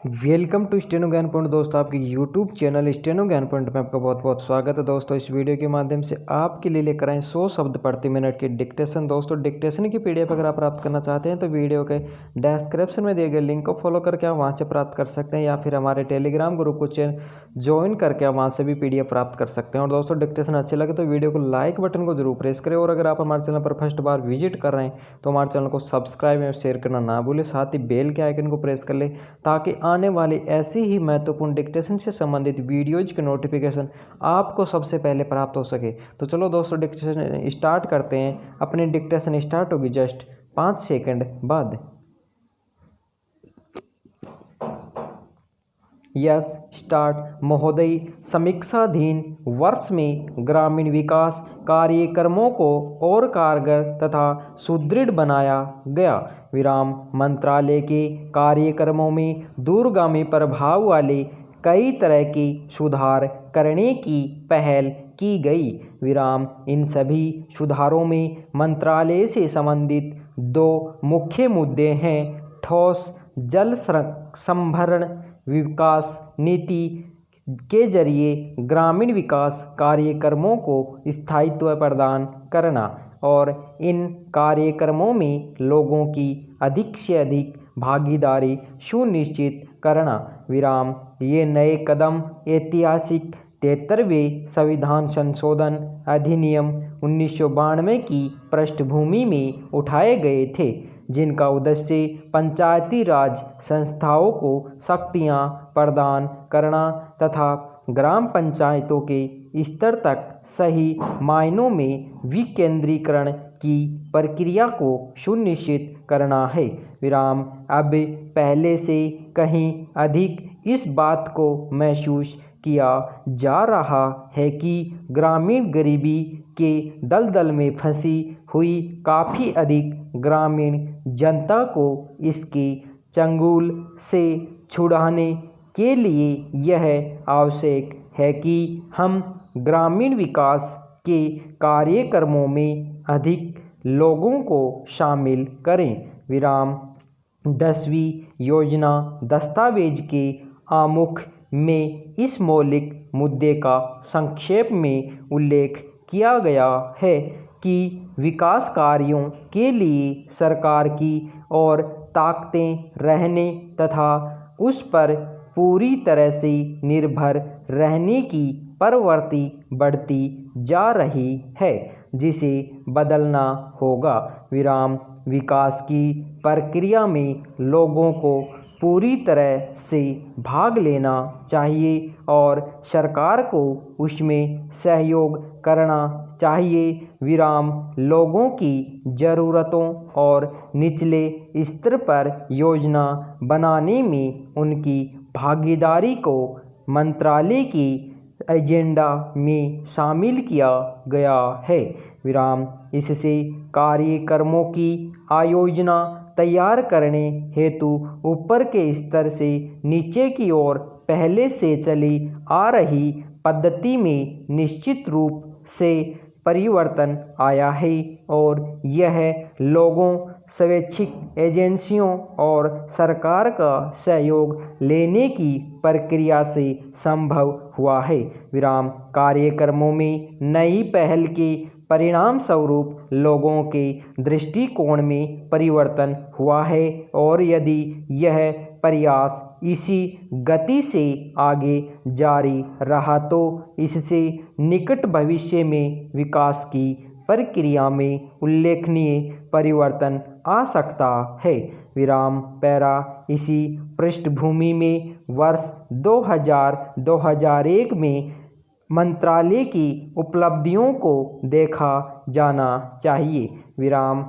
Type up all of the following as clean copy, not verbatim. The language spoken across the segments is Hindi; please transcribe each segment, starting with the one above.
वेलकम टू स्टेनो ज्ञान पॉइंट। दोस्तों, आपके यूट्यूब चैनल स्टेनो ज्ञान पॉइंट में आपका बहुत बहुत स्वागत है। दोस्तों, इस वीडियो के माध्यम से आपके लिए लेकर आए 100 शब्द प्रति मिनट की डिक्टेशन। दोस्तों, डिक्टेशन की पीडीएफ अगर आप प्राप्त करना चाहते हैं तो वीडियो के डिस्क्रिप्शन में दिए गए लिंक को फॉलो करके आप वहाँ से प्राप्त कर सकते हैं, या फिर हमारे टेलीग्राम ग्रुप को ज्वाइन करके आप वहाँ से भी पीडीएफ प्राप्त कर सकते हैं। और दोस्तों, डिक्टेशन अच्छे लगे तो वीडियो को लाइक बटन को जरूर प्रेस करें, और अगर आप हमारे चैनल पर फर्स्ट बार विजिट कर रहे हैं तो हमारे चैनल को सब्सक्राइब और शेयर करना ना भूलें। साथ ही बेल के आइकन को प्रेस कर लें ताकि आने वाले ऐसी ही महत्वपूर्ण डिक्टेशन से संबंधित वीडियोज के नोटिफिकेशन आपको सबसे पहले प्राप्त हो सके। तो चलो दोस्तों, डिक्टेशन स्टार्ट करते हैं। अपनी डिक्टेशन स्टार्ट होगी जस्ट 5 सेकंड बाद। Yes start. महोदय, समीक्षाधीन वर्ष में ग्रामीण विकास कार्यक्रमों को और कारगर तथा सुदृढ़ बनाया गया। विराम। मंत्रालय के कार्यक्रमों में दूरगामी प्रभाव वाले कई तरह के सुधार करने की पहल की गई। विराम। इन सभी सुधारों में मंत्रालय से संबंधित 2 मुख्य मुद्दे हैं: ठोस जल संभरण विकास नीति के जरिए ग्रामीण विकास कार्यक्रमों को स्थायित्व प्रदान करना, और इन कार्यक्रमों में लोगों की अधिक से अधिक भागीदारी सुनिश्चित करना। विराम। ये नए कदम ऐतिहासिक 73वें संविधान संशोधन अधिनियम 1992 की पृष्ठभूमि में उठाए गए थे, जिनका उद्देश्य पंचायती राज संस्थाओं को शक्तियां प्रदान करना तथा ग्राम पंचायतों के स्तर तक सही मायनों में विकेंद्रीकरण की प्रक्रिया को सुनिश्चित करना है। विराम। अब पहले से कहीं अधिक इस बात को महसूस किया जा रहा है कि ग्रामीण गरीबी के दलदल में फंसी हुई काफ़ी अधिक ग्रामीण जनता को इसके चंगुल से छुड़ाने के लिए यह आवश्यक है कि हम ग्रामीण विकास के कार्यक्रमों में अधिक लोगों को शामिल करें। विराम। 10वीं योजना दस्तावेज के आमुख में इस मौलिक मुद्दे का संक्षेप में उल्लेख किया गया है कि विकास कार्यों के लिए सरकार की और ताकतें रहने तथा उस पर पूरी तरह से निर्भर रहने की प्रवृत्ति बढ़ती जा रही है, जिसे बदलना होगा। विराम। विकास की प्रक्रिया में लोगों को पूरी तरह से भाग लेना चाहिए और सरकार को उसमें सहयोग करना चाहिए। विराम। लोगों की ज़रूरतों और निचले स्तर पर योजना बनाने में उनकी भागीदारी को मंत्रालय की एजेंडा में शामिल किया गया है। विराम। इससे कार्यक्रमों की आयोजना तैयार करने हेतु ऊपर के स्तर से नीचे की ओर पहले से चली आ रही पद्धति में निश्चित रूप से परिवर्तन आया है, और यह लोगों, स्वैच्छिक एजेंसियों और सरकार का सहयोग लेने की प्रक्रिया से संभव हुआ है। विराम। कार्यक्रमों में नई पहल के परिणाम स्वरूप लोगों के दृष्टिकोण में परिवर्तन हुआ है, और यदि यह प्रयास इसी गति से आगे जारी रहा तो इससे निकट भविष्य में विकास की प्रक्रिया में उल्लेखनीय परिवर्तन आ सकता है। विराम। पैरा। इसी पृष्ठभूमि में वर्ष 2000-2001 में मंत्रालय की उपलब्धियों को देखा जाना चाहिए। विराम।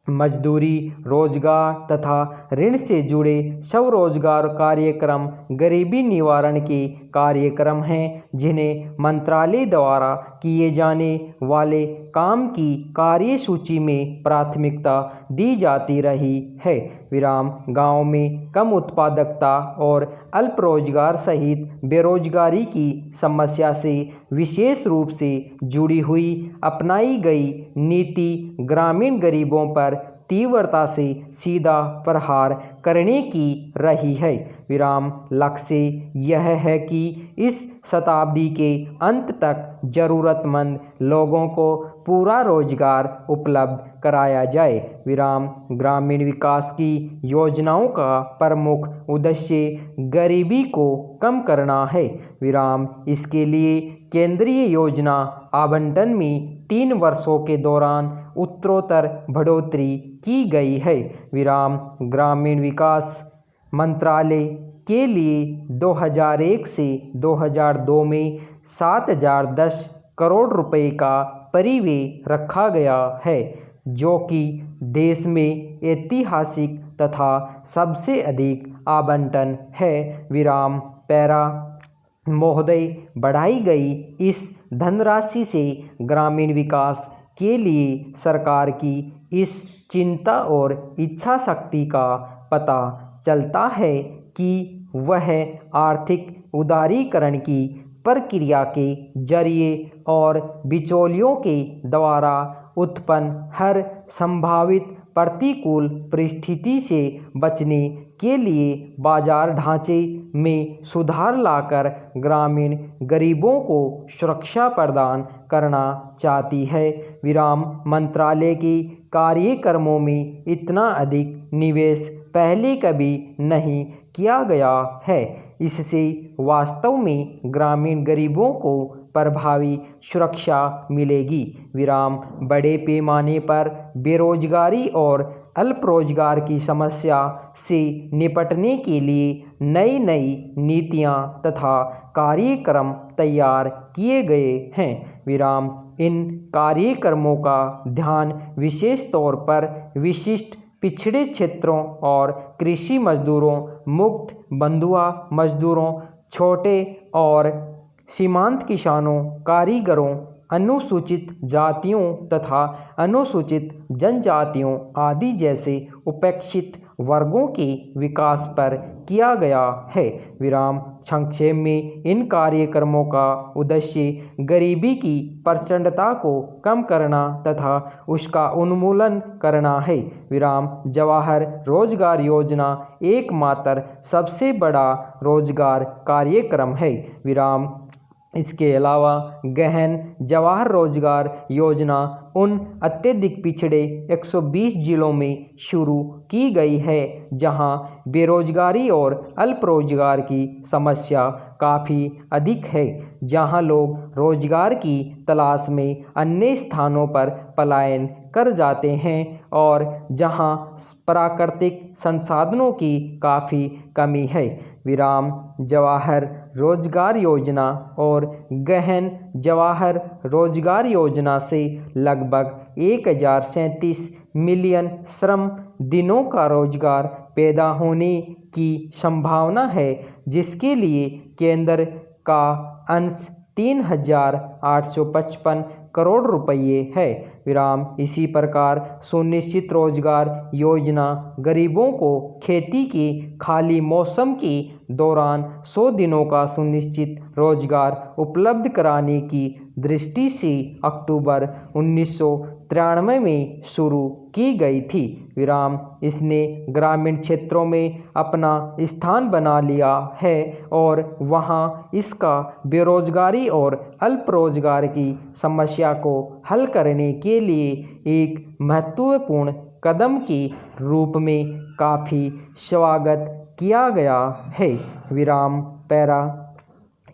मजदूरी, रोजगार तथा ऋण से जुड़े स्वरोजगार कार्यक्रम गरीबी निवारण के कार्यक्रम हैं, जिन्हें मंत्रालय द्वारा किए जाने वाले काम की कार्यसूची में प्राथमिकता दी जाती रही है। विराम। गांव में कम उत्पादकता और अल्प रोजगार सहित बेरोजगारी की समस्या से विशेष रूप से जुड़ी हुई अपनाई गई नीति ग्रामीण गरीबों पर तीव्रता से सीधा प्रहार करने की रही है। विराम लक्ष्य यह है कि इस शताब्दी के अंत तक ज़रूरतमंद लोगों को पूरा रोजगार उपलब्ध कराया जाए। विराम ग्रामीण विकास की योजनाओं का प्रमुख उद्देश्य गरीबी को कम करना है। विराम इसके लिए केंद्रीय योजना आवंटन में 3 वर्षों के दौरान उत्तरोत्तर बढ़ोतरी की गई है। विराम ग्रामीण विकास मंत्रालय के लिए 2001 से 2002 में 7,010 करोड़ रुपए का परिव्यय रखा गया है, जो कि देश में ऐतिहासिक तथा सबसे अधिक आवंटन है। विराम पैरा महोदय बढ़ाई गई इस धनराशि से ग्रामीण विकास के लिए सरकार की इस चिंता और इच्छा शक्ति का पता चलता है कि वह आर्थिक उदारीकरण की प्रक्रिया के जरिए और बिचौलियों के द्वारा उत्पन्न हर संभावित प्रतिकूल परिस्थिति से बचने के लिए बाजार ढांचे में सुधार लाकर ग्रामीण गरीबों को सुरक्षा प्रदान करना चाहती है। विराम मंत्रालय के कार्यक्रमों में इतना अधिक निवेश पहले कभी नहीं किया गया है। इससे वास्तव में ग्रामीण गरीबों को प्रभावी सुरक्षा मिलेगी। विराम बड़े पैमाने पर बेरोजगारी और अल्प रोजगार की समस्या से निपटने के लिए नई नई नीतियां तथा कार्यक्रम तैयार किए गए हैं। विराम इन कार्यक्रमों का ध्यान विशेष तौर पर विशिष्ट पिछड़े क्षेत्रों और कृषि मजदूरों, मुक्त बंधुआ मजदूरों, छोटे और सीमांत किसानों, कारीगरों, अनुसूचित जातियों तथा अनुसूचित जनजातियों आदि जैसे उपेक्षित वर्गों के विकास पर किया गया है। विराम संक्षेप में इन कार्यक्रमों का उद्देश्य गरीबी की प्रचंडता को कम करना तथा उसका उन्मूलन करना है। विराम जवाहर रोजगार योजना एकमात्र सबसे बड़ा रोजगार कार्यक्रम है। विराम इसके अलावा गहन जवाहर रोजगार योजना उन अत्यधिक पिछड़े 120 जिलों में शुरू की गई है जहां बेरोजगारी और अल्प रोजगार की समस्या काफ़ी अधिक है, जहां लोग रोजगार की तलाश में अन्य स्थानों पर पलायन कर जाते हैं और जहां प्राकृतिक संसाधनों की काफ़ी कमी है। विराम जवाहर रोजगार योजना और गहन जवाहर रोजगार योजना से लगभग 1037 मिलियन श्रम दिनों का रोजगार पैदा होने की संभावना है, जिसके लिए केंद्र का अंश 3,855 करोड़ रुपये है। विराम इसी प्रकार सुनिश्चित रोजगार योजना गरीबों को खेती के खाली मौसम के दौरान 100 दिनों का सुनिश्चित रोजगार उपलब्ध कराने की दृष्टि से अक्टूबर 1993 में शुरू की गई थी। विराम इसने ग्रामीण क्षेत्रों में अपना स्थान बना लिया है और वहां इसका बेरोजगारी और अल्प रोजगार की समस्या को हल करने के लिए एक महत्वपूर्ण कदम के रूप में काफ़ी स्वागत किया गया है। विराम पैरा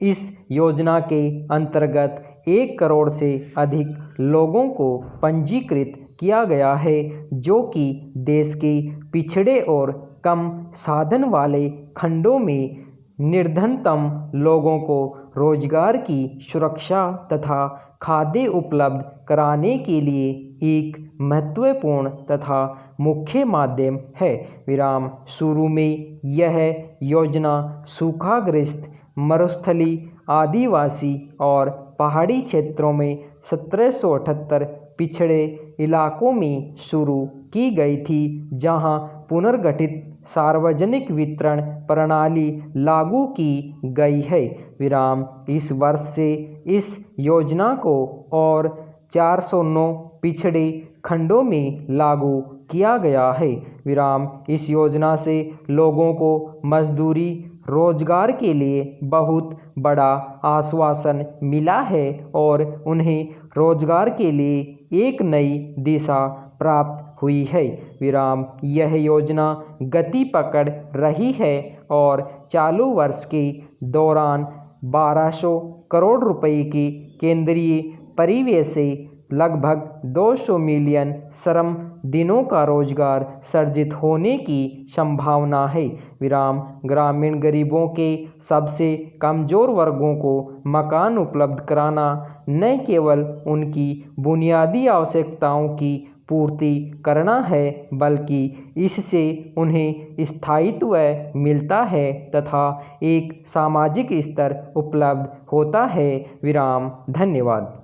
इस योजना के अंतर्गत 1 करोड़ से अधिक लोगों को पंजीकृत किया गया है, जो कि देश के पिछड़े और कम साधन वाले खंडों में निर्धनतम लोगों को रोजगार की सुरक्षा तथा खाद्य उपलब्ध कराने के लिए एक महत्वपूर्ण तथा मुख्य माध्यम है। विराम शुरू में यह योजना सूखाग्रस्त, मरुस्थली, आदिवासी और पहाड़ी क्षेत्रों में 1778 पिछड़े इलाकों में शुरू की गई थी, जहां पुनर्गठित सार्वजनिक वितरण प्रणाली लागू की गई है। विराम इस वर्ष से इस योजना को और 409 पिछड़े खंडों में लागू किया गया है। विराम। इस योजना से लोगों को मजदूरी रोजगार के लिए बहुत बड़ा आश्वासन मिला है और उन्हें रोजगार के लिए एक नई दिशा प्राप्त हुई है। विराम। यह योजना गति पकड़ रही है और चालू वर्ष के दौरान 1200 करोड़ रुपए की केंद्रीय परिव्यय से लगभग 200 मिलियन श्रम दिनों का रोजगार सृजित होने की संभावना है। विराम। ग्रामीण गरीबों के सबसे कमजोर वर्गों को मकान उपलब्ध कराना न केवल उनकी बुनियादी आवश्यकताओं की पूर्ति करना है, बल्कि इससे उन्हें स्थायित्व मिलता है तथा एक सामाजिक स्तर उपलब्ध होता है। विराम। धन्यवाद।